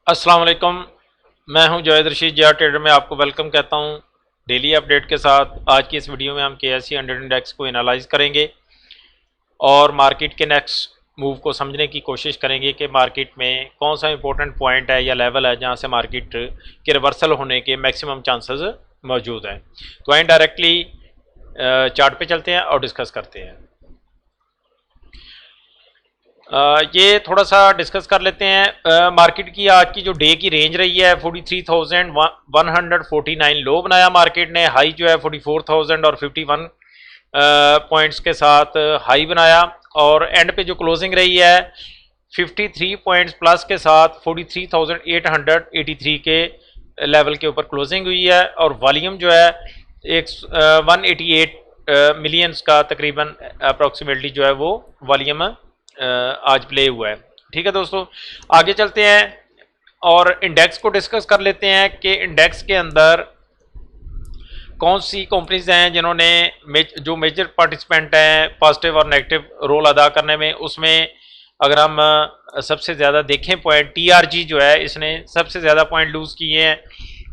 अस्सलाम वालेकुम। मैं हूं जावेद रशीद जिया ट्रेडर में आपको वेलकम कहता हूं। डेली अपडेट के साथ आज की इस वीडियो में हम KSE 100 इंडेक्स को एनालाइज करेंगे और मार्केट के नेक्स्ट मूव को समझने की कोशिश करेंगे कि मार्केट में कौन सा इंपॉर्टेंट पॉइंट है या लेवल है जहां से मार्केट के रिवर्सल होने के मैक्सिमम चांसेस मौजूद हैं। तो आइए डायरेक्टली चार्ट पे चलते हैं और डिस्कस करते हैं। ये थोड़ा सा डिस्कस कर लेते हैं। मार्केट की आज की जो डे की रेंज रही है 43,149 लो बनाया मार्केट ने। हाई जो है 44,000 और 51 पॉइंट्स के साथ हाई बनाया और एंड पे जो क्लोजिंग रही है 53 पॉइंट्स प्लस के साथ 43,883 के लेवल के ऊपर क्लोजिंग हुई है और वॉल्यूम जो है 188 मिलियंस का तकरीबन अप्रॉक्सीमेटली जो है वो वॉल्यूम आज प्ले हुआ है। ठीक है दोस्तों, आगे चलते हैं और इंडेक्स को डिस्कस कर लेते हैं कि इंडेक्स के अंदर कौन सी कंपनीज हैं जिन्होंने जो मेजर पार्टिसिपेंट हैं पॉजिटिव और नेगेटिव रोल अदा करने में। उसमें अगर हम सबसे ज़्यादा देखें पॉइंट, TRG जो है इसने सबसे ज़्यादा पॉइंट लूज़ किए हैं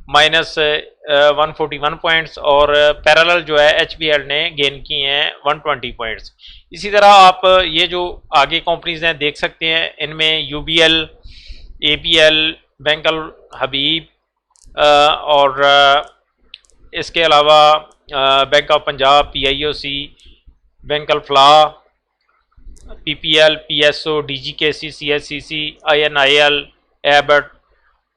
-141 पॉइंट्स और पैरेलल जो है HBL ने गेन किए हैं 120 पॉइंट्स। इसी तरह आप ये जो आगे कंपनीज हैं देख सकते हैं, इनमें UBL, ABL, bank Al Habib और इसके अलावा bank of Punjab, PIOC, bank Al Falah, PPL, PSO, DGKC, CSCC, INIL, Abbott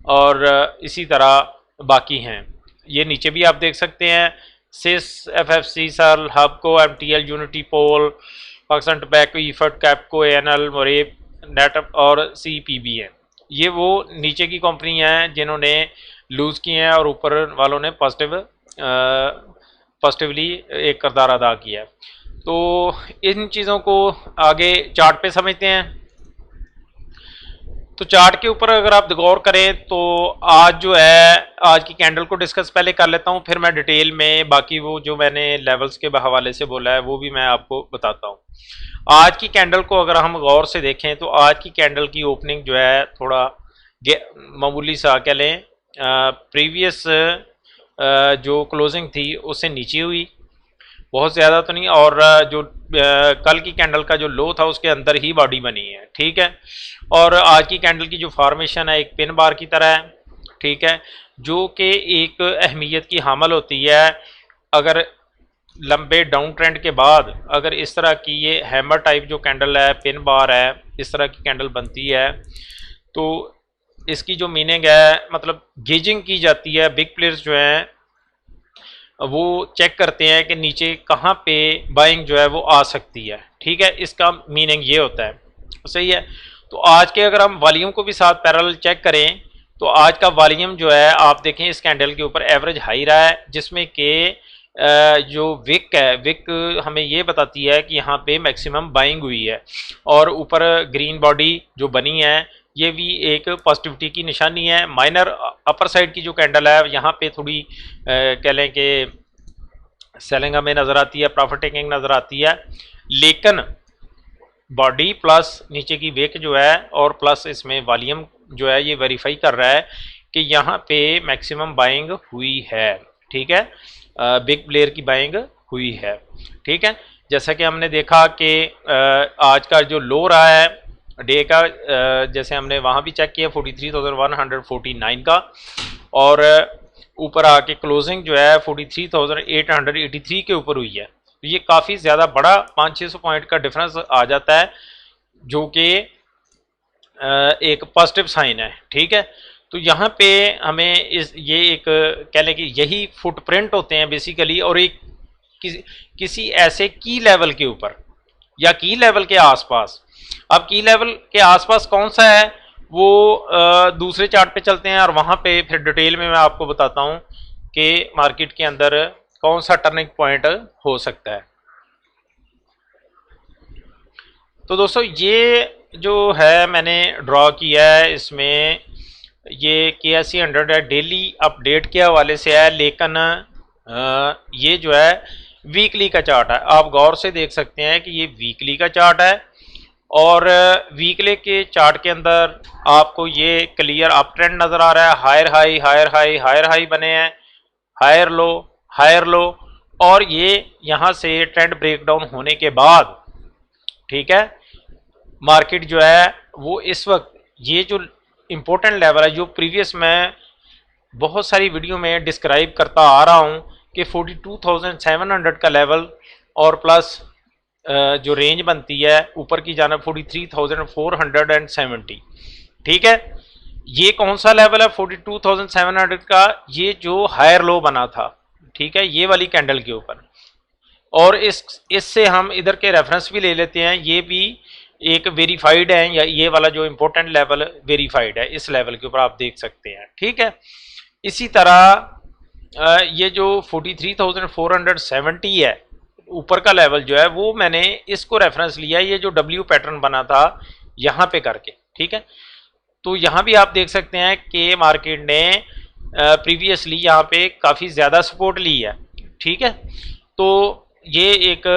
और इसी तरह बाकी हैं। ये नीचे भी आप देख सकते हैं, सिस, FFC, सल, हबको, MTL, यूनिटी पोल, पाकिस्तान टबैको, ईफर्ट, कैपको, ANL, मोरेब, नेटअप और CPB हैं। ये वो नीचे की कंपनी हैं जिन्होंने लूज़ किए हैं और ऊपर वालों ने पॉजिटिवली एक किरदार अदा किया है। तो इन चीज़ों को आगे चार्ट पे समझते हैं। तो चार्ट के ऊपर अगर आप गौर करें तो आज जो है आज की कैंडल को डिस्कस पहले कर लेता हूं, फिर मैं डिटेल में बाकी वो जो मैंने लेवल्स के हवाले से बोला है वो भी मैं आपको बताता हूं। आज की कैंडल को अगर हम गौर से देखें तो आज की कैंडल की ओपनिंग जो है थोड़ा मामूली सा कह लें, प्रीवियस जो क्लोजिंग थी उससे नीचे हुई, बहुत ज़्यादा तो नहीं, और जो कल की कैंडल का जो लो था उसके अंदर ही बॉडी बनी है। ठीक है, और आज की कैंडल की जो फॉर्मेशन है एक पिन बार की तरह है। ठीक है, जो कि एक अहमियत की हामल होती है। अगर लंबे डाउन ट्रेंड के बाद अगर इस तरह की ये हैमर टाइप जो कैंडल है, पिन बार है, इस तरह की कैंडल बनती है तो इसकी जो मीनिंग है, मतलब गेजिंग की जाती है। बिग प्लेयर्स जो हैं वो चेक करते हैं कि नीचे कहाँ पे बाइंग जो है वो आ सकती है। ठीक है, इसका मीनिंग ये होता है। सही है, तो आज के अगर हम वॉल्यूम को भी साथ पैरेलल चेक करें तो आज का वॉल्यूम जो है आप देखें इस कैंडल के ऊपर एवरेज हाई रहा है, जिसमें कि जो विक है, विक हमें ये बताती है कि यहाँ पे मैक्सिमम बाइंग हुई है और ऊपर ग्रीन बॉडी जो बनी है ये भी एक पॉजिटिविटी की निशानी है। माइनर अपर साइड की जो कैंडल है यहाँ पे थोड़ी कह लें कि सेलिंग हमें नज़र आती है, प्रॉफिट टेकिंग नज़र आती है, लेकिन बॉडी प्लस नीचे की विक जो है और प्लस इसमें वॉल्यूम जो है ये वेरीफाई कर रहा है कि यहाँ पे मैक्सिमम बाइंग हुई है। ठीक है, बिग प्लेयर की बाइंग हुई है। ठीक है, जैसा कि हमने देखा कि आज का जो लो रहा है डे का, जैसे हमने वहाँ भी चेक किया 43,149 का, और ऊपर आके क्लोजिंग जो है 43,883 के ऊपर हुई है। तो ये काफ़ी ज़्यादा बड़ा 500-600 पॉइंट का डिफरेंस आ जाता है, जो कि एक पॉजिटिव साइन है। ठीक है, तो यहाँ पे हमें ये एक कह लें कि यही फुटप्रिंट होते हैं बेसिकली, और एक किसी ऐसे की लेवल के ऊपर या की लेवल के आसपास। अब की लेवल के आसपास कौन सा है वो दूसरे चार्ट पे चलते हैं और वहाँ पे फिर डिटेल में मैं आपको बताता हूँ कि मार्केट के अंदर कौन सा टर्निंग पॉइंट हो सकता है। तो दोस्तों ये जो है मैंने ड्रॉ किया है, इसमें ये KSE 100 है, डेली अपडेट के हवाले से है, लेकिन ये जो है वीकली का चार्ट है। आप गौर से देख सकते हैं कि ये वीकली का चार्ट है और वीकली के चार्ट के अंदर आपको ये क्लियर अप ट्रेंड नजर आ रहा है, higher high higher high higher high बने हैं, हायर लो हायर लो, और ये यहाँ से ट्रेंड ब्रेकडाउन होने के बाद, ठीक है, मार्केट जो है वो इस वक्त ये जो इम्पोर्टेंट लेवल है, जो प्रीवियस मैं बहुत सारी वीडियो में डिस्क्राइब करता आ रहा हूँ कि 42,700 का लेवल और प्लस जो रेंज बनती है ऊपर की जाना 43,470, ठीक है। ये कौन सा लेवल है 42,700 का? ये जो हायर लो बना था, ठीक है, ये वाली कैंडल के ऊपर, और इससे हम इधर के रेफरेंस भी ले लेते हैं, ये भी एक वेरीफाइड है, या ये वाला जो इम्पोर्टेंट लेवल वेरीफाइड है, इस लेवल के ऊपर आप देख सकते हैं, ठीक है। इसी तरह ये जो 43,470 है ऊपर का लेवल जो है, वो मैंने इसको रेफरेंस लिया, ये जो डब्ल्यू पैटर्न बना था यहाँ पे करके, ठीक है। तो यहाँ भी आप देख सकते हैं कि मार्केट ने प्रीवियसली यहाँ पे काफ़ी ज़्यादा सपोर्ट ली है, ठीक है। तो ये एक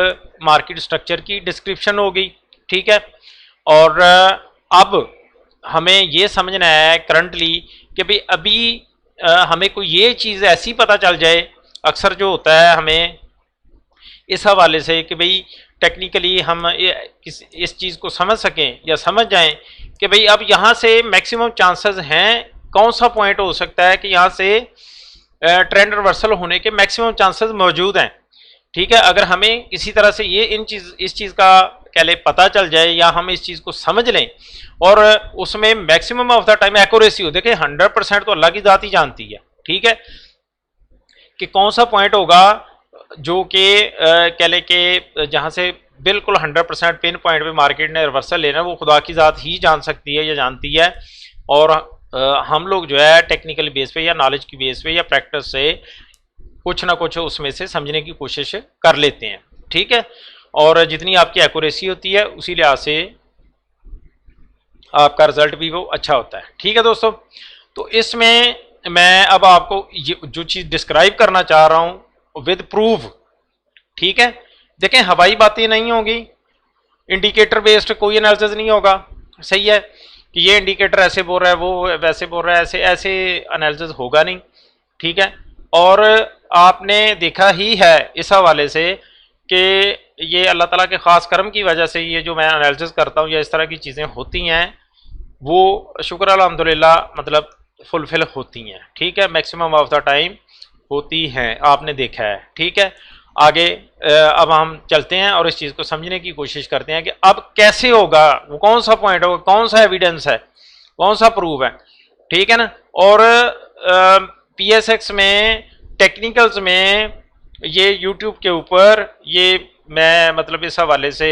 मार्केट स्ट्रक्चर की डिस्क्रिप्शन हो गई, ठीक है। और अब हमें ये समझना है करंटली कि भाई अभी हमें कोई ये चीज़ ऐसी पता चल जाए, अक्सर जो होता है हमें इस हवाले से कि भाई टेक्निकली हम इस चीज़ को समझ सकें या समझ जाएं कि भाई अब यहाँ से मैक्सिमम चांसेस हैं, कौन सा पॉइंट हो सकता है कि यहाँ से ट्रेंड रिवर्सल होने के मैक्सिमम चांसेस मौजूद हैं, ठीक है। अगर हमें किसी तरह से ये इस चीज़ का कह ले पता चल जाए, या हम इस चीज़ को समझ लें और उसमें maximum of the time accuracy हो, देखिए 100% तो अल्लाह की ज़ात ही जानती है, ठीक है, कि कौन सा पॉइंट होगा जो कि कह ले कि जहाँ से बिल्कुल 100% पिन पॉइंट पे मार्केट ने रिवर्सल लेना, वो खुदा की ज़ात ही जान सकती है या जानती है। और हम लोग जो है टेक्निकल बेस पे या नॉलेज की बेस पे या प्रैक्टिस से कुछ ना कुछ उसमें से समझने की कोशिश कर लेते हैं, ठीक है। और जितनी आपकी एक्यूरेसी होती है उसी लिहाज से आपका रिजल्ट भी वो अच्छा होता है, ठीक है दोस्तों। तो इसमें मैं अब आपको जो चीज़ डिस्क्राइब करना चाह रहा हूँ विद प्रूफ, ठीक है। देखें हवाई बातें नहीं होगी, इंडिकेटर बेस्ड कोई एनालिसिस नहीं होगा, सही है, कि ये इंडिकेटर ऐसे बोल रहा है, वो वैसे बोल रहा है, ऐसे ऐसे एनालिसिस होगा नहीं, ठीक है। और आपने देखा ही है इस हवाले से कि ये अल्लाह ताला के ख़ास करम की वजह से ये जो मैं एनालिसिस करता हूँ या इस तरह की चीज़ें होती हैं, वो शुक्र अल्हम्दुलिल्लाह मतलब फुलफिल होती हैं, ठीक है, मैक्सिमम ऑफ द टाइम होती हैं, आपने देखा है, ठीक है। आगे अब हम चलते हैं और इस चीज़ को समझने की कोशिश करते हैं कि अब कैसे होगा, वो कौन सा पॉइंट होगा, कौन सा एविडेंस है, कौन सा प्रूफ है, ठीक है ना। और PSX में टेक्निकल्स में ये यूट्यूब के ऊपर ये मैं मतलब इस हवाले से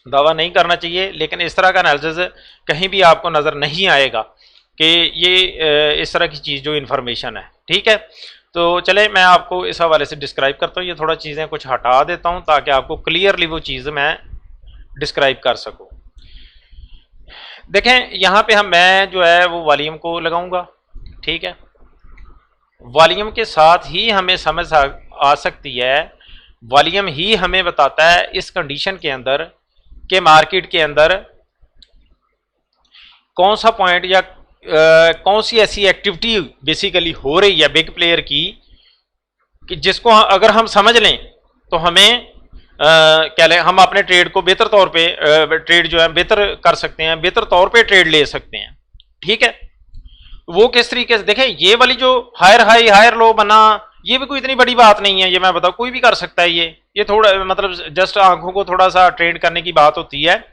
दावा नहीं करना चाहिए, लेकिन इस तरह का एनालिसिस कहीं भी आपको नज़र नहीं आएगा कि ये इस तरह की चीज़ जो इन्फॉर्मेशन है, ठीक है। तो चले मैं आपको इस हवाले से डिस्क्राइब करता हूँ, ये थोड़ा चीज़ें कुछ हटा देता हूँ ताकि आपको क्लियरली वो चीज़ मैं डिस्क्राइब कर सकूँ। देखें यहाँ पे मैं जो है वो वॉल्यूम को लगाऊंगा, ठीक है। वॉल्यूम के साथ ही हमें समझ आ सकती है, वॉल्यूम ही हमें बताता है इस कंडीशन के अंदर कि मार्केट के अंदर कौन सा पॉइंट या कौन सी ऐसी एक्टिविटी बेसिकली हो रही है बिग प्लेयर की कि जिसको अगर हम समझ लें तो हमें क्या लें, हम अपने ट्रेड को बेहतर तौर पे ट्रेड जो है बेहतर कर सकते हैं, बेहतर तौर पे ट्रेड ले सकते हैं, ठीक है। वो किस तरीके से देखें, ये वाली जो हायर हाई हायर लो बना, ये भी कोई इतनी बड़ी बात नहीं है, ये मैं बताऊँ कोई भी कर सकता है, ये थोड़ा मतलब जस्ट आंखों को थोड़ा सा ट्रेड करने की बात होती है,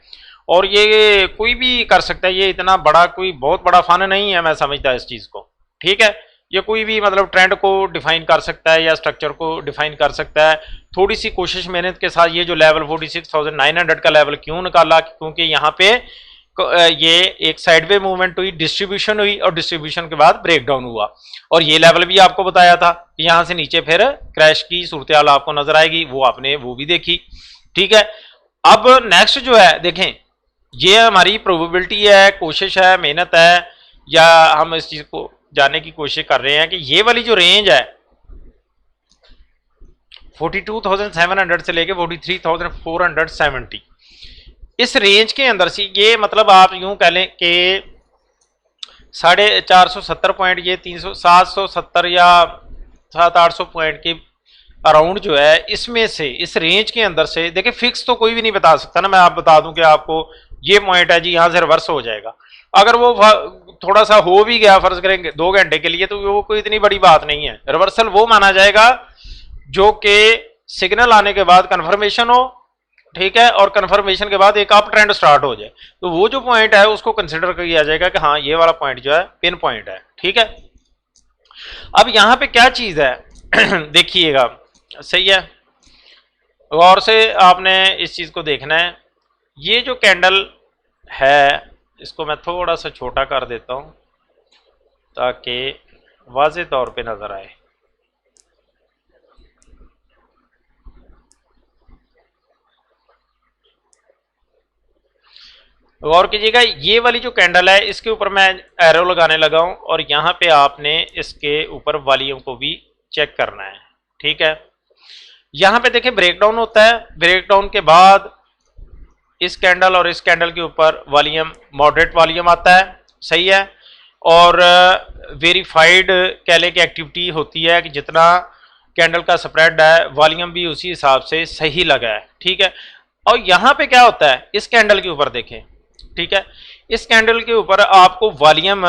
और ये कोई भी कर सकता है, ये इतना बड़ा कोई बहुत बड़ा फन नहीं है, मैं समझता इस चीज़ को, ठीक है। ये कोई भी मतलब ट्रेंड को डिफाइन कर सकता है या स्ट्रक्चर को डिफाइन कर सकता है, थोड़ी सी कोशिश मेहनत के साथ। ये जो लेवल 46,900 का लेवल क्यों निकाला, क्योंकि यहाँ पे ये एक साइडवे मूवमेंट हुई, डिस्ट्रीब्यूशन हुई, और डिस्ट्रीब्यूशन के बाद ब्रेकडाउन हुआ, और ये लेवल भी आपको बताया था कि यहाँ से नीचे फिर क्रैश की सूरत हाल आपको नजर आएगी, वो आपने वो भी देखी, ठीक है। अब नेक्स्ट जो है देखें, ये हमारी प्रोबेबिलिटी है, कोशिश है, मेहनत है, या हम इस चीज को जानने की कोशिश कर रहे हैं कि ये वाली जो रेंज है 42,700 से लेके 43,470, इस रेंज के अंदर से ये मतलब आप यूं कह लें कि 470 पॉइंट, ये 770 या 700-800 पॉइंट के अराउंड जो है, इसमें से इस रेंज के अंदर से देखिए, फिक्स तो कोई भी नहीं बता सकता ना। मैं आप बता दूं कि आपको ये पॉइंट है जी, यहां से रिवर्स हो जाएगा। अगर वो थोड़ा सा हो भी गया फर्ज करेंगे 2 घंटे के लिए, तो वो कोई इतनी बड़ी बात नहीं है। रिवर्सल वो माना जाएगा जो कि सिग्नल आने के बाद कंफर्मेशन हो, ठीक है, और कंफर्मेशन के बाद एक अप ट्रेंड स्टार्ट हो जाए, तो वो जो पॉइंट है उसको कंसिडर किया जाएगा कि हाँ ये वाला पॉइंट जो है पिन पॉइंट है, ठीक है। अब यहां पे क्या चीज है देखिएगा, सही है, गौर से आपने इस चीज को देखना है। ये जो कैंडल है, इसको मैं थोड़ा सा छोटा कर देता हूं ताकि वाज़ेह तौर पे नजर आए। गौर कीजिएगा, ये वाली जो कैंडल है इसके ऊपर मैं एरो लगाने लगा हूं, और यहां पे आपने इसके ऊपर वॉल्यूम को भी चेक करना है, ठीक है। यहां पे देखिए ब्रेकडाउन होता है, ब्रेकडाउन के बाद इस कैंडल और इस कैंडल के ऊपर वॉल्यूम, मॉडरेट वॉल्यूम आता है, सही है, और वेरीफाइड कह लें कि एक्टिविटी होती है कि जितना कैंडल का स्प्रेड है वॉल्यूम भी उसी हिसाब से सही लगा है, ठीक है। और यहाँ पे क्या होता है, इस कैंडल के ऊपर देखें, ठीक है, इस कैंडल के ऊपर आपको वॉल्यूम,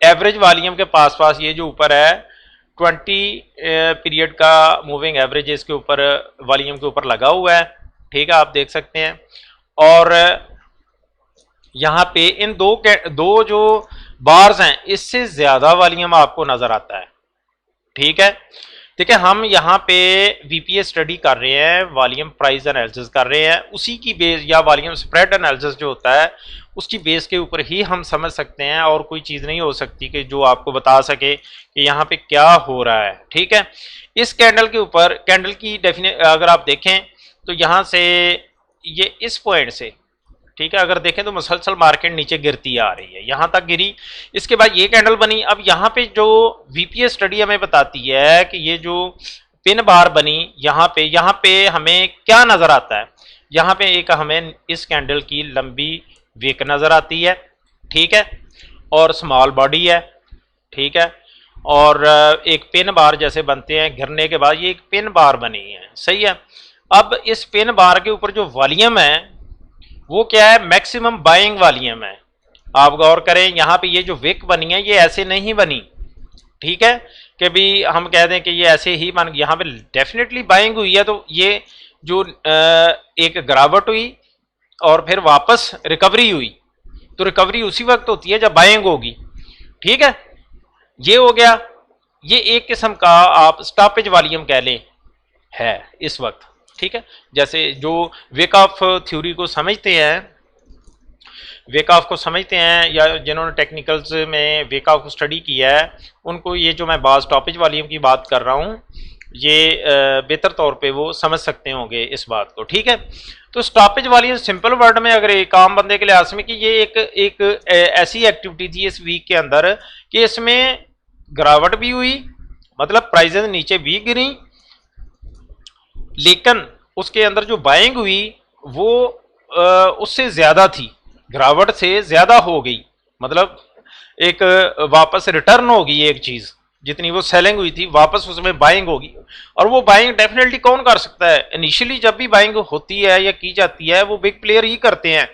एवरेज वॉल्यूम के पास पास ये जो ऊपर है 20 पीरियड का मूविंग एवरेज इसके ऊपर वॉल्यूम के ऊपर लगा हुआ है, ठीक है, आप देख सकते हैं। और यहाँ पे इन दो जो बार्स हैं इससे ज्यादा वॉल्यूम आपको नजर आता है, ठीक है। देखिए हम यहाँ पे वीपीए स्टडी कर रहे हैं, वॉल्यूम प्राइस एनालिसिस कर रहे हैं, उसी की बेस या वॉल्यूम स्प्रेड एनालिसिस जो होता है उसकी बेस के ऊपर ही हम समझ सकते हैं, और कोई चीज़ नहीं हो सकती कि जो आपको बता सके कि यहाँ पे क्या हो रहा है, ठीक है। इस कैंडल के ऊपर कैंडल की अगर आप देखें तो यहाँ से ये इस पॉइंट से, ठीक है, अगर देखें तो मुसलसल मार्केट नीचे गिरती आ रही है, यहां तक गिरी, इसके बाद ये कैंडल बनी। अब यहां पे जो वीपीए स्टडी हमें बताती है कि ये जो पिन बार बनी यहां पे हमें क्या नजर आता है, यहां पे एक हमें इस कैंडल की लंबी विक नजर आती है, ठीक है, और स्मॉल बॉडी है, ठीक है, और एक पिन बार जैसे बनते हैं गिरने के बाद, ये एक पिन बार बनी है, सही है। अब इस पिन बार के ऊपर जो वॉल्यूम है वो क्या है, मैक्सिमम बाइंग वॉल्यूम है। आप गौर करें यहाँ पे ये जो विक बनी है ये ऐसे नहीं बनी, ठीक है, कि भी हम कह दें कि ये ऐसे ही बन, यहाँ पे डेफिनेटली बाइंग हुई है, तो ये जो एक गिरावट हुई और फिर वापस रिकवरी हुई, तो रिकवरी उसी वक्त होती है जब बाइंग होगी, ठीक है। ये हो गया, ये एक किस्म का आप स्टॉपेज वॉल्यूम कह लें है इस वक्त, ठीक है। जैसे जो वेक ऑफ थ्योरी को समझते हैं, वेक ऑफ को समझते हैं, या जिन्होंने टेक्निकल्स में वेक ऑफ को स्टडी किया है, उनको ये जो मैं बाज स्टॉपेज वॉल्यूम की बात कर रहा हूँ ये बेहतर तौर पे वो समझ सकते होंगे इस बात को, ठीक है। तो स्टॉपेज वॉल्यूम सिंपल वर्ड में अगर एक आम बंदे के लिहाज में कि ये एक ऐसी एक्टिविटी थी इस वीक के अंदर कि इसमें गिरावट भी हुई, मतलब प्राइजेस नीचे भी गिरी, लेकिन उसके अंदर जो बाइंग हुई वो उससे ज्यादा थी, गिरावट से ज्यादा हो गई, मतलब एक वापस रिटर्न होगी एक चीज, जितनी वो सेलिंग हुई थी वापस उसमें बाइंग होगी। और वो बाइंग डेफिनेटली कौन कर सकता है, इनिशियली जब भी बाइंग होती है या की जाती है वो बिग प्लेयर ही करते हैं,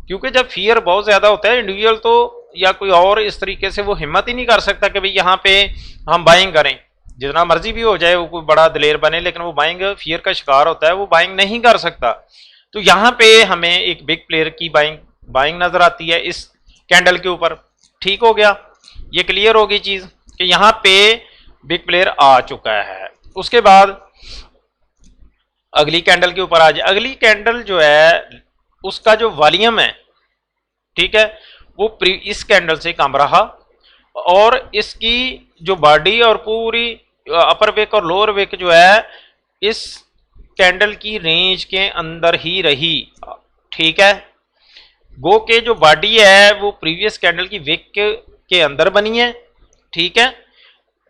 क्योंकि जब फियर बहुत ज्यादा होता है इंडिविजुअल तो या कोई और इस तरीके से वो हिम्मत ही नहीं कर सकता कि भाई यहाँ पे हम बाइंग करें, जितना मर्जी भी हो जाए वो कोई बड़ा दिलेर बने, लेकिन वो बाइंग फियर का शिकार होता है, वो बाइंग नहीं कर सकता। तो यहाँ पे हमें एक बिग प्लेयर की बाइंग नजर आती है इस कैंडल के ऊपर, ठीक हो गया, ये क्लियर होगी चीज कि यहाँ पे बिग प्लेयर आ चुका है। उसके बाद अगली कैंडल के ऊपर आ जाए, अगली कैंडल जो है उसका जो वॉल्यूम है, ठीक है, वो इस कैंडल से कम रहा, और इसकी जो बॉडी और पूरी अपर विक और लोअर विक जो है इस कैंडल की रेंज के अंदर ही रही, ठीक है। गो के जो बॉडी है वो प्रीवियस कैंडल की विक के अंदर बनी है, ठीक है,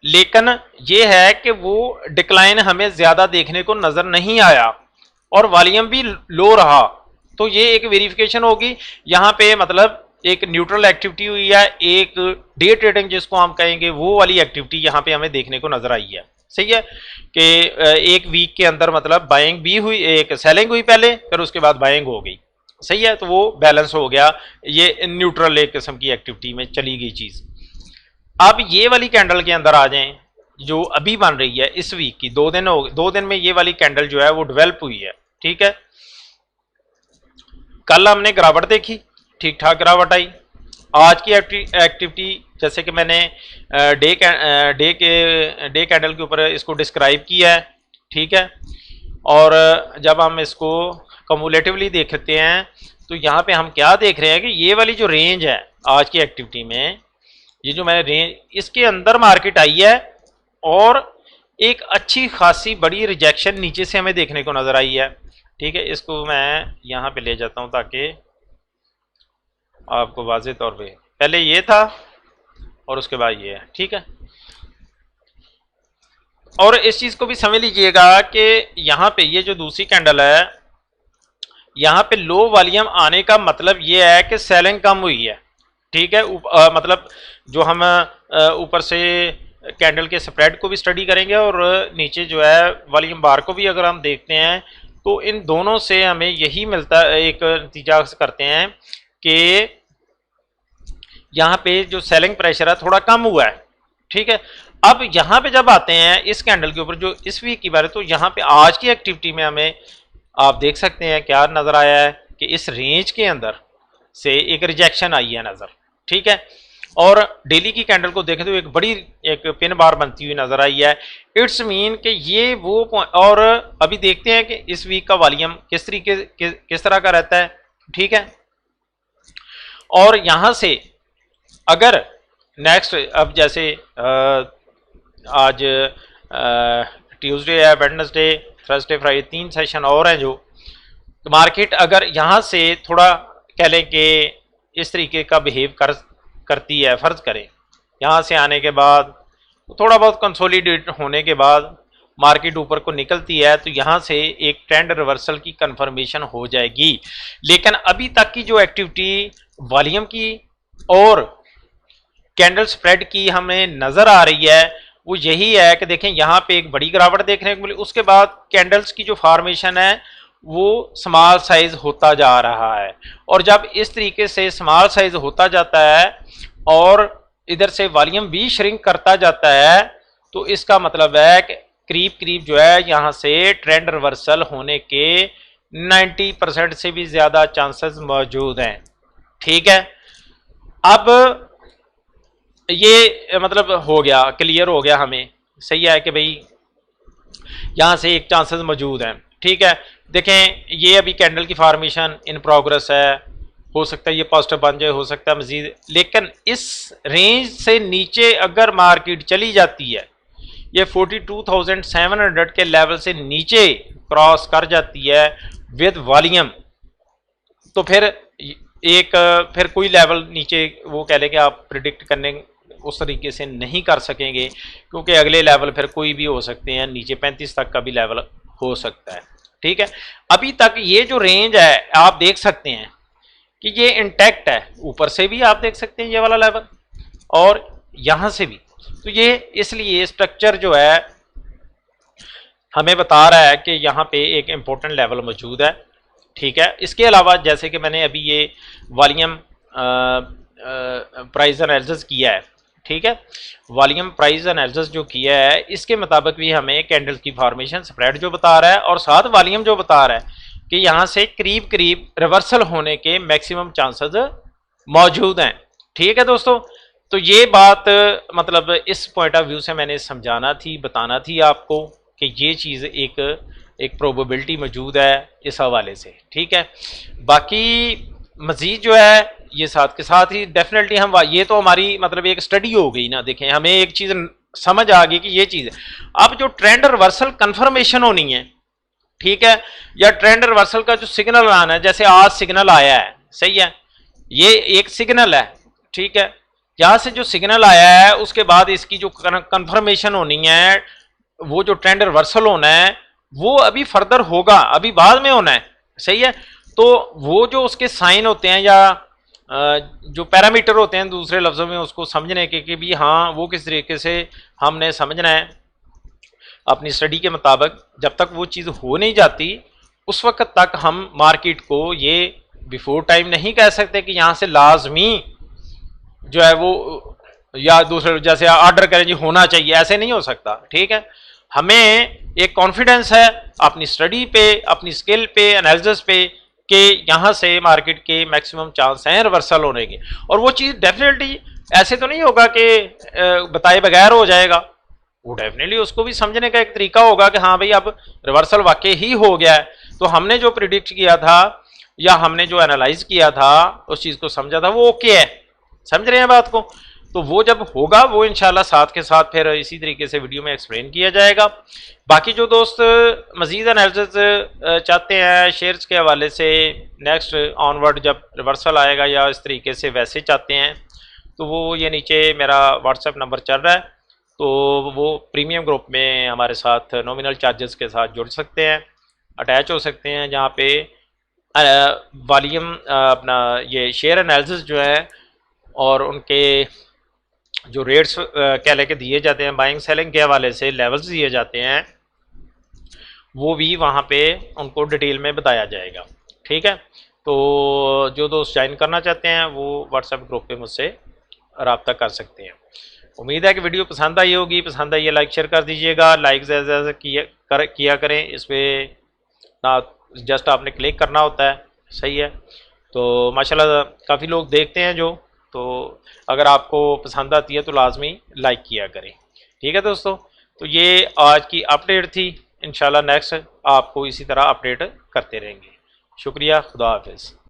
लेकिन ये है कि वो डिक्लाइन हमें ज्यादा देखने को नजर नहीं आया और वॉल्यूम भी लो रहा, तो ये एक वेरिफिकेशन होगी यहाँ पे, मतलब एक न्यूट्रल एक्टिविटी हुई है, एक डे ट्रेडिंग जिसको हम कहेंगे वो वाली एक्टिविटी यहाँ पे हमें देखने को नजर आई है। सही है कि एक वीक के अंदर मतलब बाइंग भी हुई, एक सेलिंग हुई पहले, फिर उसके बाद बाइंग हो गई। सही है, तो वो बैलेंस हो गया, ये न्यूट्रल एक किस्म की एक्टिविटी में चली गई चीज। अब ये वाली कैंडल के अंदर आ जाएं जो अभी बन रही है इस वीक की, 2 दिन हो, 2 दिन में ये वाली कैंडल जो है वो डेवलप हुई है। ठीक है, कल हमने गिरावट देखी, ठीक ठाक गिरावट आई। आज की एक्टिविटी जैसे कि मैंने डे कैंडल के ऊपर इसको डिस्क्राइब किया है। ठीक है, और जब हम इसको कम्युलेटिवली देखते हैं तो यहाँ पे हम क्या देख रहे हैं कि ये वाली जो रेंज है आज की एक्टिविटी में, ये जो मैंने रेंज, इसके अंदर मार्केट आई है और एक अच्छी खासी बड़ी रिजेक्शन नीचे से हमें देखने को नजर आई है। ठीक है, इसको मैं यहाँ पे ले जाता हूँ ताकि आपको वाज़ेह तौर पे, पहले ये था और उसके बाद ये है। ठीक है, और इस चीज़ को भी समझ लीजिएगा कि यहाँ पे ये जो दूसरी कैंडल है, यहाँ पे लो वॉल्यूम आने का मतलब ये है कि सेलिंग कम हुई है। ठीक है, मतलब जो हम ऊपर से कैंडल के स्प्रेड को भी स्टडी करेंगे और नीचे जो है वॉल्यूम बार को भी अगर हम देखते हैं तो इन दोनों से हमें यही मिलता है, एक नतीजा करते हैं कि यहाँ पे जो सेलिंग प्रेशर है थोड़ा कम हुआ है। ठीक है, अब यहाँ पे जब आते हैं इस कैंडल के ऊपर जो इस वीक की बात है, तो यहाँ पे आज की एक्टिविटी में हमें आप देख सकते हैं क्या नजर आया है कि इस रेंज के अंदर से एक रिजेक्शन आई है नजर। ठीक है, और डेली की कैंडल को देखें तो एक बड़ी एक पिन बार बनती हुई नजर आई है। इट्स मीन कि ये वो, और अभी देखते हैं कि इस वीक का वॉल्यूम किस तरीके किस तरह का रहता है। ठीक है, और यहाँ से अगर नेक्स्ट, अब जैसे आज ट्यूसडे है, वेडनेसडे, थर्सडे, फ्राइडे, 3 सेशन और हैं जो, तो मार्केट अगर यहाँ से थोड़ा कह लें कि इस तरीके का बिहेव करती है, फर्ज करें यहाँ से आने के बाद थोड़ा बहुत कंसोलिडेट होने के बाद मार्केट ऊपर को निकलती है, तो यहाँ से एक ट्रेंड रिवर्सल की कंफर्मेशन हो जाएगी। लेकिन अभी तक की जो एक्टिविटी वॉल्यूम की और कैंडल स्प्रेड की हमें नजर आ रही है वो यही है कि देखें यहाँ पे एक बड़ी गिरावट देखने को मिली, उसके बाद कैंडल्स की जो फॉर्मेशन है वो स्मॉल साइज होता जा रहा है, और जब इस तरीके से स्मॉल साइज होता जाता है और इधर से वॉल्यूम भी श्रिंक करता जाता है, तो इसका मतलब है कि करीब जो है यहाँ से ट्रेंड रिवर्सल होने के 90% से भी ज्यादा चांसेस मौजूद हैं। ठीक है, अब ये मतलब हो गया, क्लियर हो गया हमें। सही है कि भाई यहाँ से एक चांसेस मौजूद हैं। ठीक है, देखें ये अभी कैंडल की फॉर्मेशन इन प्रोग्रेस है, हो सकता है ये पॉजिटिव बन जाए, हो सकता है मजीद, लेकिन इस रेंज से नीचे अगर मार्केट चली जाती है, ये 42,700 के लेवल से नीचे क्रॉस कर जाती है विद वॉल्यूम, तो फिर फिर कोई लेवल नीचे वो कह लें कि आप प्रिडिक्ट करने उस तरीके से नहीं कर सकेंगे, क्योंकि अगले लेवल फिर कोई भी हो सकते हैं, नीचे 35 तक का भी लेवल हो सकता है। ठीक है, अभी तक ये जो रेंज है आप देख सकते हैं कि ये इंटैक्ट है, ऊपर से भी आप देख सकते हैं ये वाला लेवल और यहां से भी, तो ये इसलिए स्ट्रक्चर जो है हमें बता रहा है कि यहाँ पे एक इम्पोर्टेंट लेवल मौजूद है। ठीक है, इसके अलावा जैसे कि मैंने अभी ये वॉल्यूम प्राइस एनालिसिस किया है। ठीक है, वॉल्यूम प्राइस एनालिसिस जो किया है इसके मुताबिक भी हमें कैंडल की फॉर्मेशन स्प्रेड जो बता रहा है और साथ वॉल्यूम जो बता रहा है कि यहाँ से करीब रिवर्सल होने के मैक्सिमम चांसेस मौजूद हैं। ठीक है दोस्तों, तो ये बात मतलब इस पॉइंट ऑफ व्यू से मैंने समझाना थी, बताना थी आपको कि ये चीज़ एक प्रोबेबिलिटी मौजूद है इस हवाले से। ठीक है, बाकी मज़ीद जो है ये साथ के साथ ही डेफिनेटली हम, ये तो हमारी मतलब एक स्टडी हो गई ना। देखें हमें एक चीज़ समझ आ गई कि ये चीज़ है, अब जो ट्रेंड रिवर्सल कंफर्मेशन होनी है, ठीक है, या ट्रेंड रिवर्सल का जो सिग्नल आना है, जैसे आज सिग्नल आया है, सही है, ये एक सिग्नल है। ठीक है, यहाँ से जो सिग्नल आया है उसके बाद इसकी जो कंफर्मेशन होनी है, वो जो ट्रेंड रिवर्सल होना है वो अभी फर्दर होगा, अभी बाद में होना है। सही है, तो वो जो उसके साइन होते हैं या जो पैरामीटर होते हैं दूसरे लफ्ज़ों में उसको समझने के कि भी हाँ वो किस तरीके से हमने समझना है अपनी स्टडी के मुताबिक, जब तक वो चीज़ हो नहीं जाती उस वक्त तक हम मार्केट को ये बिफोर टाइम नहीं कह सकते कि यहाँ से लाजमी जो है वो या दूसरे जैसे ऑर्डर करें जी होना चाहिए, ऐसे नहीं हो सकता। ठीक है, हमें एक कॉन्फिडेंस है अपनी स्टडी पे, अपनी स्किल पे, एनालिसिस पे कि यहाँ से मार्केट के मैक्सिमम चांस हैं रिवर्सल होने के, और वो चीज़ डेफिनेटली ऐसे तो नहीं होगा कि बताए बगैर हो जाएगा, वो डेफिनेटली उसको भी समझने का एक तरीका होगा कि हाँ भाई अब रिवर्सल वाकई ही हो गया है। तो हमने जो प्रिडिक्ट किया था या हमने जो एनालाइज किया था उस चीज़ को समझा था वो ओके है, समझ रहे हैं बात को। तो वो जब होगा वो इंशाल्लाह साथ के साथ फिर इसी तरीके से वीडियो में एक्सप्लेन किया जाएगा। बाकी जो दोस्त मज़ीद एनालिसिस चाहते हैं शेयर्स के हवाले से, नेक्स्ट ऑनवर्ड जब रिवर्सल आएगा या इस तरीके से वैसे चाहते हैं, तो वो ये नीचे मेरा व्हाट्सएप नंबर चल रहा है, तो वो प्रीमियम ग्रुप में हमारे साथ नॉमिनल चार्जेस के साथ जुड़ सकते हैं, अटैच हो सकते हैं, जहाँ पे वॉल्यूम अपना ये शेयर एनालिसिस जो है और उनके जो रेट्स क्या लेके दिए जाते हैं बाइंग सेलिंग के हवाले से, लेवल्स दिए जाते हैं, वो भी वहाँ पे उनको डिटेल में बताया जाएगा। ठीक है, तो जो दोस्त ज्वाइन करना चाहते हैं वो व्हाट्सएप ग्रुप पे मुझसे रब्ता कर सकते हैं। उम्मीद है कि वीडियो पसंद आई होगी, पसंद आई है लाइक शेयर कर दीजिएगा, लाइक ज़्यादा किया करें, इस पर ना जस्ट आपने क्लिक करना होता है, सही है। तो माशाल्लाह काफ़ी लोग देखते हैं जो, तो अगर आपको पसंद आती है तो लाजमी लाइक किया करें। ठीक है दोस्तों, तो ये आज की अपडेट थी, इंशाल्लाह नेक्स्ट आपको इसी तरह अपडेट करते रहेंगे। शुक्रिया, खुदा हाफिज़।